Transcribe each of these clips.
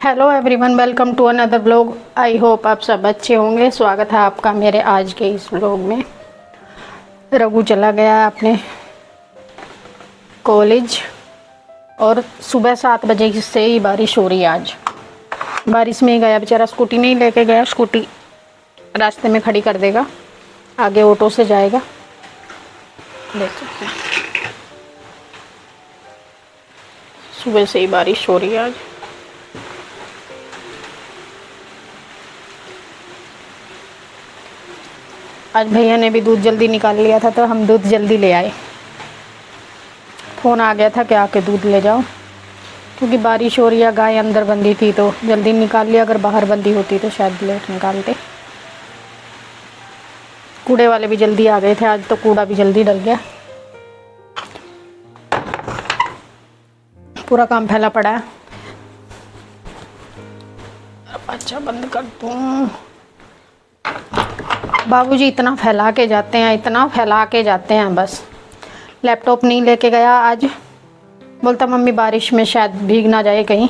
Hello everyone, welcome to another blog. I hope आप सब अच्छे होंगे। स्वागत है आपका मेरे आज के इस ब्लॉग में। रघु चला गया अपने कॉलेज और सुबह 7 बजे से ही बारिश हो रही है। आज बारिश में ही गया बेचारा, स्कूटी नहीं लेके गया। स्कूटी रास्ते में खड़ी कर देगा, आगे ऑटो से जाएगा। देख सकते हैं सुबह से ही बारिश हो रही है आज। आज भैया ने भी दूध जल्दी निकाल लिया था तो हम दूध जल्दी ले आए। फ़ोन आ गया था कि आके दूध ले जाओ, क्योंकि बारिश हो रही है। गाय अंदर बंधी थी तो जल्दी निकाल लिया, अगर बाहर बंधी होती तो शायद लेट निकालते। कूड़े वाले भी जल्दी आ गए थे आज, तो कूड़ा भी जल्दी डल गया। पूरा काम फैला पड़ा है। अच्छा बंद कर दूँ। बाबूजी इतना फैला के जाते हैं, इतना फैला के जाते हैं। बस लैपटॉप नहीं लेके गया आज, बोलता मम्मी बारिश में शायद भीग ना जाए कहीं।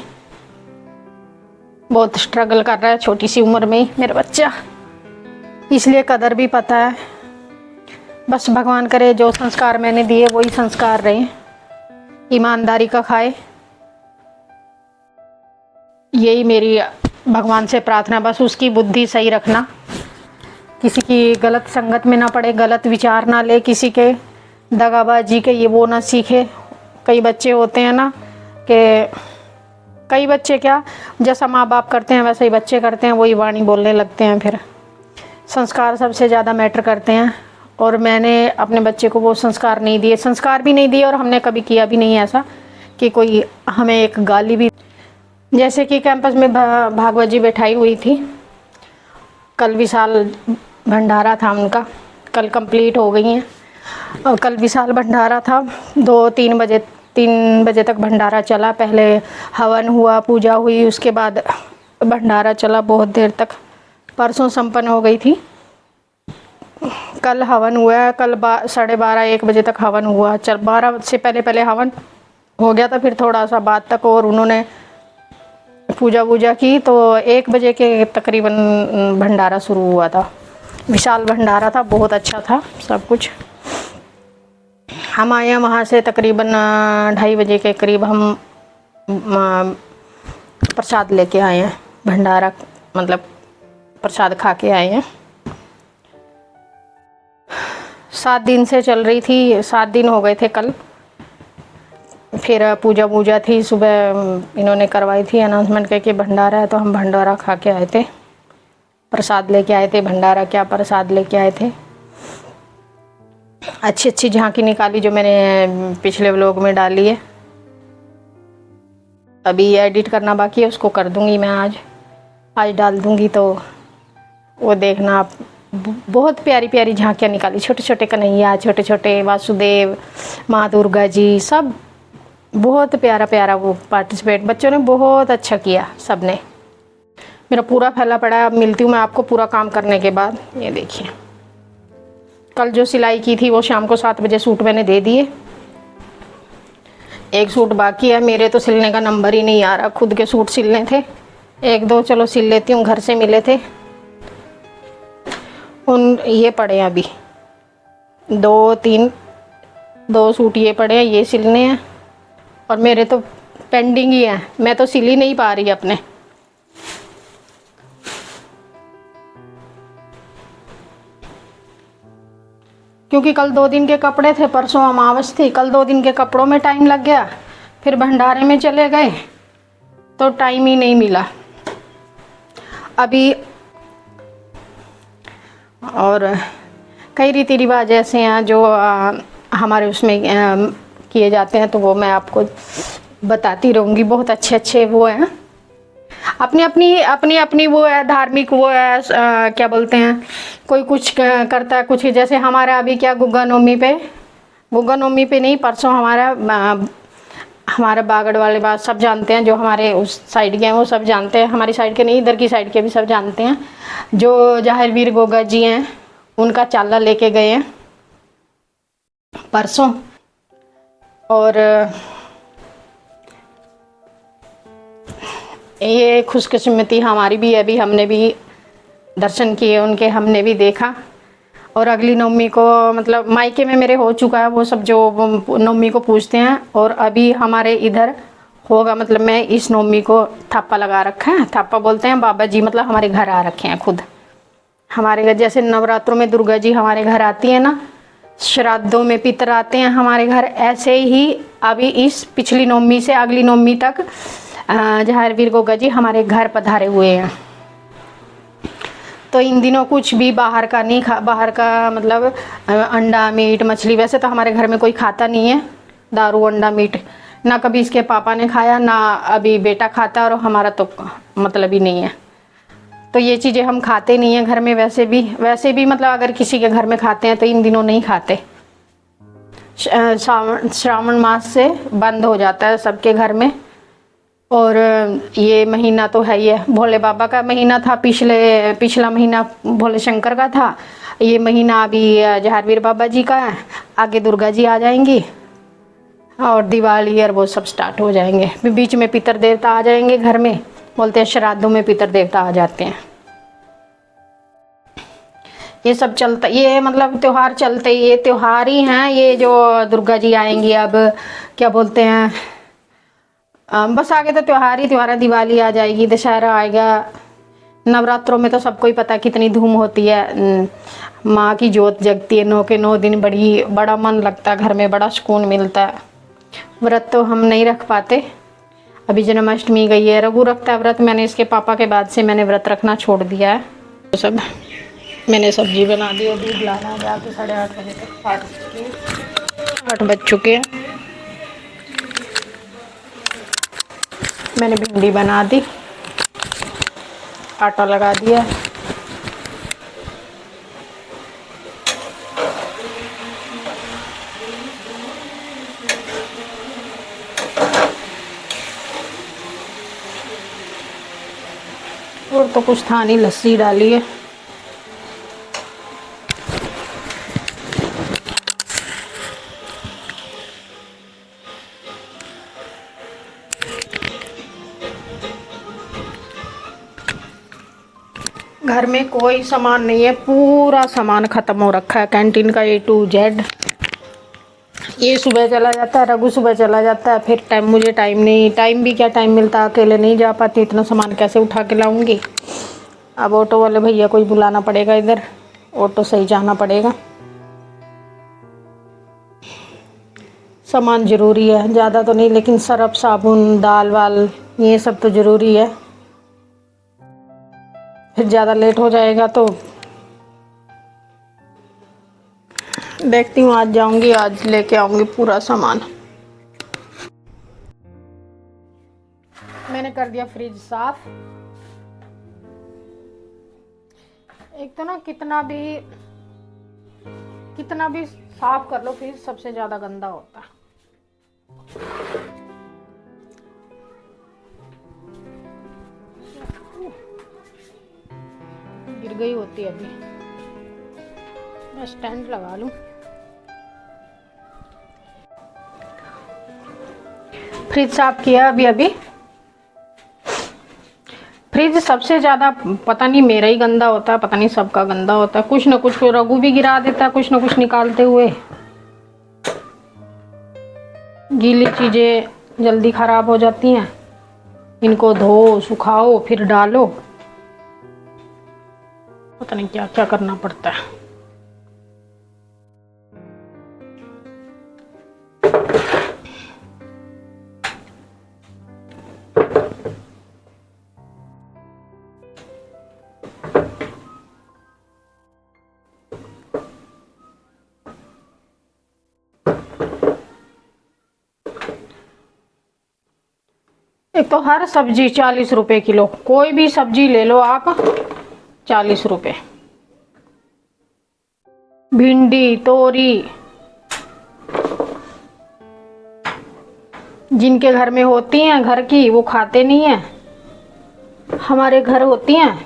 बहुत स्ट्रगल कर रहा है छोटी सी उम्र में ही मेरा बच्चा, इसलिए कदर भी पता है। बस भगवान करे जो संस्कार मैंने दिए वही संस्कार रहे, ईमानदारी का खाए। यही मेरी भगवान से प्रार्थना, बस उसकी बुद्धि सही रखना, किसी की गलत संगत में ना पड़े, गलत विचार ना ले, किसी के दगाबाजी के ये वो ना सीखे। कई बच्चे होते हैं ना कि कई बच्चे क्या, जैसा माँ बाप करते हैं वैसे ही बच्चे करते हैं, वही वाणी बोलने लगते हैं। फिर संस्कार सबसे ज़्यादा मैटर करते हैं, और मैंने अपने बच्चे को वो संस्कार नहीं दिए, संस्कार भी नहीं दिए, और हमने कभी किया भी नहीं ऐसा कि कोई हमें एक गाली भी। जैसे कि कैंपस में भागवत जी बैठाई हुई थी, कल विशाल भंडारा था उनका, कल कंप्लीट हो गई हैं। और कल विशाल भंडारा था, 3 बजे तक भंडारा चला। पहले हवन हुआ, पूजा हुई, उसके बाद भंडारा चला बहुत देर तक। परसों संपन्न हो गई थी, कल हवन हुआ। कल 12:30-1 बजे तक हवन हुआ। 12 से पहले हवन हो गया था, फिर थोड़ा सा बाद तक और उन्होंने पूजा वूजा की, तो 1 बजे के तकरीबन भंडारा शुरू हुआ था। विशाल भंडारा था, बहुत अच्छा था सब कुछ। हम आए वहाँ से तकरीबन 2:30 बजे के करीब। हम प्रसाद लेके आए हैं, भंडारा मतलब प्रसाद खा के आए हैं। 7 दिन से चल रही थी, 7 दिन हो गए थे कल। फिर पूजा वूजा थी, सुबह इन्होंने करवाई थी अनाउंसमेंट करके भंडारा है, तो हम भंडारा खा के आए थे। प्रसाद लेके आए थे, भंडारा क्या प्रसाद लेके आए थे। अच्छी अच्छी झांकी निकाली जो मैंने पिछले व्लॉग में डाली है। अभी एडिट करना बाकी है, उसको कर दूंगी मैं आज डाल दूंगी, तो वो देखना आप। बहुत प्यारी प्यारी झांकियाँ निकाली, छोटे छोटे कन्हैया, छोटे छोटे वासुदेव, माँ दुर्गा जी, सब बहुत प्यारा प्यारा वो पार्टिसिपेट बच्चों ने बहुत अच्छा किया सब ने। मेरा पूरा फैला पड़ा है। अब मिलती हूँ मैं आपको पूरा काम करने के बाद। ये देखिए, कल जो सिलाई की थी वो शाम को 7 बजे सूट मैंने दे दिए। एक सूट बाकी है, मेरे तो सिलने का नंबर ही नहीं आ रहा। खुद के सूट सिलने थे 1-2, चलो सिल लेती हूँ, घर से मिले थे। ये पड़े हैं अभी 2 सूट ये पड़े हैं, ये सिलने हैं, और मेरे तो पेंडिंग ही है। मैं तो सिल ही नहीं पा रही अपने। क्योंकि कल 2 दिन के कपड़े थे, परसों अमावस थी, कल 2 दिन के कपड़ों में टाइम लग गया, फिर भंडारे में चले गए तो टाइम ही नहीं मिला अभी। और कई रीति रिवाज ऐसे हैं जो हमारे उसमें किए जाते हैं, तो वो मैं आपको बताती रहूँगी। बहुत अच्छे अच्छे वो हैं, अपनी अपनी वो है, धार्मिक वो है। क्या बोलते हैं, कोई कुछ करता है कुछ। जैसे हमारा अभी क्या गुग्गा नवमी पे नहीं, परसों हमारा बागड़ वाले बात सब जानते हैं, जो हमारे उस साइड के हैं वो सब जानते हैं। हमारी साइड के नहीं, इधर की साइड के भी सब जानते हैं। जो जाहिर वीर गोगा जी हैं, उनका चाला लेके गए हैं परसों। और ये खुशकिस्मती हमारी भी है, अभी हमने भी दर्शन किए उनके, हमने भी देखा। और अगली नवमी को मतलब मायके में मेरे हो चुका है वो सब जो नवमी को पूछते हैं, और अभी हमारे इधर होगा। मतलब मैं इस नवमी को थाप्पा लगा रखा है, थाप्पा बोलते हैं, बाबा जी मतलब हमारे घर आ रखे हैं खुद। हमारे घर जैसे नवरात्रों में दुर्गा जी हमारे घर आती है ना, श्राद्धों में पितर आते हैं हमारे घर, ऐसे ही अभी इस पिछली नवमी से अगली नवमी तक जहारवीर गोगा जी हमारे घर पधारे हुए हैं। तो इन दिनों कुछ भी बाहर का नहीं खा, बाहर का मतलब अंडा मीट मछली, वैसे तो हमारे घर में कोई खाता नहीं है दारू अंडा मीट, ना कभी इसके पापा ने खाया, ना अभी बेटा खाता, और हमारा तो मतलब ही नहीं है। तो ये चीज़ें हम खाते नहीं हैं घर में। वैसे भी मतलब अगर किसी के घर में खाते हैं तो इन दिनों नहीं खाते। श्रावण मास से बंद हो जाता है सबके घर में। और ये महीना तो है ही है, भोले बाबा का महीना था, पिछला महीना भोले शंकर का था, ये महीना अभी जहारवीर बाबा जी का है, आगे दुर्गा जी आ जाएंगी और दिवाली और वो सब स्टार्ट हो जाएंगे। बीच में पितर देवता आ जाएंगे घर में, बोलते हैं श्राद्धों में पितर देवता आ जाते हैं। ये सब चलता, ये मतलब त्योहार चलते, ये त्योहार ही हैं ये जो दुर्गा जी आएंगी। अब क्या बोलते हैं, बस आगे तो त्योहार ही त्योहार है, दिवाली आ जाएगी, दशहरा आएगा। नवरात्रों में तो सबको ही पता है कितनी धूम होती है, माँ की जोत जगती है 9 के 9 दिन, बड़ा मन लगता है घर में, बड़ा सुकून मिलता है। व्रत तो हम नहीं रख पाते, अभी जन्माष्टमी गई है, रघु रखता है व्रत, मैंने इसके पापा के बाद से मैंने व्रत रखना छोड़ दिया है। तो सब मैंने सब्जी बना दी और दूध लाना जाके 8:30 बजे तक, 8 बज चुके हैं। मैंने भिंडी बना दी, आटा लगा दिया। और तो कुछ था नहीं, लस्सी डाली है। घर में कोई सामान नहीं है, पूरा सामान ख़त्म हो रखा है कैंटीन का A to Z। ये सुबह चला जाता है, रघु सुबह चला जाता है, फिर मुझे टाइम भी क्या टाइम मिलता है, अकेले नहीं जा पाती, इतना सामान कैसे उठा के लाऊंगी। अब ऑटो वाले भैया को ही बुलाना पड़ेगा, इधर ऑटो से ही जाना पड़ेगा। सामान ज़रूरी है, ज़्यादा तो नहीं, लेकिन सर्फ साबुन दाल वाल ये सब तो ज़रूरी है, फिर ज़्यादा लेट हो जाएगा तो देखती हूँ। आज जाऊंगी, आज लेके आऊंगी पूरा सामान। मैंने कर दिया फ्रिज साफ। एक तो ना कितना भी साफ कर लो, फ्रिज सबसे ज्यादा गंदा होता है। गिर गई होती है, अभी मैं स्टैंड लगा लूं। फ्रिज साफ किया अभी। फ्रिज सबसे ज्यादा पता नहीं मेरा ही गंदा होता है, पता नहीं सबका गंदा होता है, कुछ ना कुछ रघु भी गिरा देता है, कुछ ना कुछ निकालते हुए। गीली चीजें जल्दी खराब हो जाती हैं, इनको धो सुखाओ फिर डालो, पता नहीं क्या क्या करना पड़ता है। एक तो हर सब्जी 40 रुपए किलो, कोई भी सब्जी ले लो आप 40 रुपए। भिंडी तोरी, जिनके घर में होती हैं घर की वो खाते नहीं है, हमारे घर होती हैं।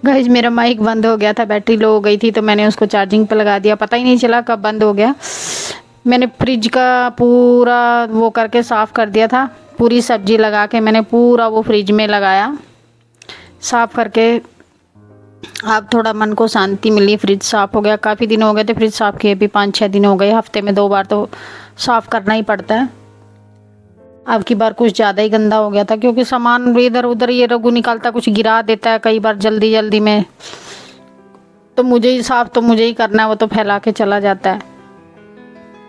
गाइस मेरा माइक बंद हो गया था, बैटरी लो हो गई थी तो मैंने उसको चार्जिंग पे लगा दिया, पता ही नहीं चला कब बंद हो गया। मैंने फ्रिज का पूरा वो करके साफ़ कर दिया था, पूरी सब्जी लगा के मैंने पूरा वो फ्रिज में लगाया साफ़ करके। अब थोड़ा मन को शांति मिली, फ्रिज साफ़ हो गया। काफ़ी दिन हो गए थे फ्रिज साफ़ किए भी, 5-6 दिन हो गए, हफ्ते में 2 बार तो साफ़ करना ही पड़ता है। अब की बार कुछ ज़्यादा ही गंदा हो गया था, क्योंकि सामान इधर उधर ये रघु निकालता, कुछ गिरा देता है कई बार जल्दी जल्दी में, तो मुझे ही साफ़ तो मुझे ही करना है, वो तो फैला के चला जाता है।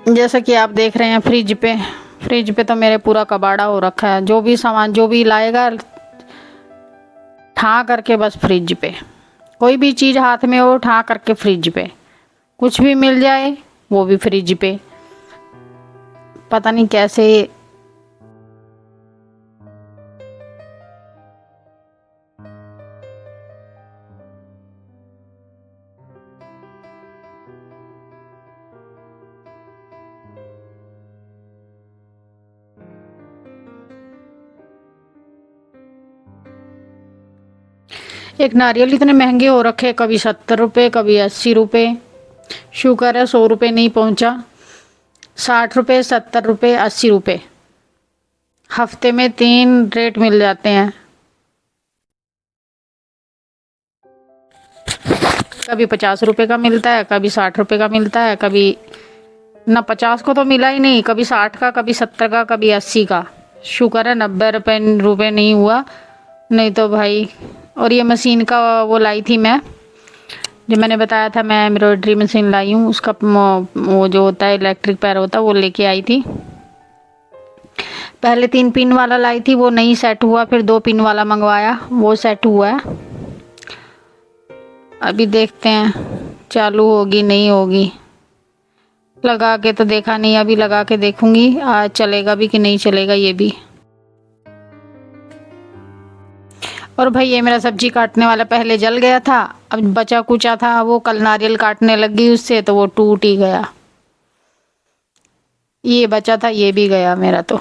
जैसा कि आप देख रहे हैं फ्रिज पे तो मेरे पूरा कबाड़ा हो रखा है। जो भी सामान जो भी लाएगा ठा करके बस फ्रिज पे, कोई भी चीज़ हाथ में हो ठा करके फ्रिज पे, कुछ भी मिल जाए वो भी फ्रिज पे, पता नहीं कैसे। एक नारियल इतने महंगे हो रखे, कभी 70 रुपये, कभी 80 रुपये। शुक्र है 100 रुपये नहीं पहुंचा। 60 रुपये, 70 रुपये, 80 रुपये, हफ्ते में 3 रेट मिल जाते हैं। कभी 50 रुपये का मिलता है, कभी 60 रुपये का मिलता है, कभी ना 50 को तो मिला ही नहीं, कभी 60 का, कभी 70 का, कभी 80 का। शुक्र है 90 रुपये नहीं हुआ, नहीं तो भाई। और ये मशीन का वो लाई थी मैं, जो मैंने बताया था मैं एम्ब्रॉयडरी मशीन लाई हूँ, उसका वो जो होता है इलेक्ट्रिक पैर होता है वो लेके आई थी। पहले 3 पिन वाला लाई थी, वो नहीं सेट हुआ, फिर 2 पिन वाला मंगवाया, वो सेट हुआ है। अभी देखते हैं चालू होगी नहीं होगी। लगा के तो देखा नहीं, अभी लगा के देखूंगी आज चलेगा भी कि नहीं चलेगा ये भी। और भाई ये मेरा सब्जी काटने वाला पहले जल गया था, अब बचा कुचा था वो कल नारियल काटने लगी उससे तो वो टूट ही गया। ये बचा था ये भी गया मेरा तो।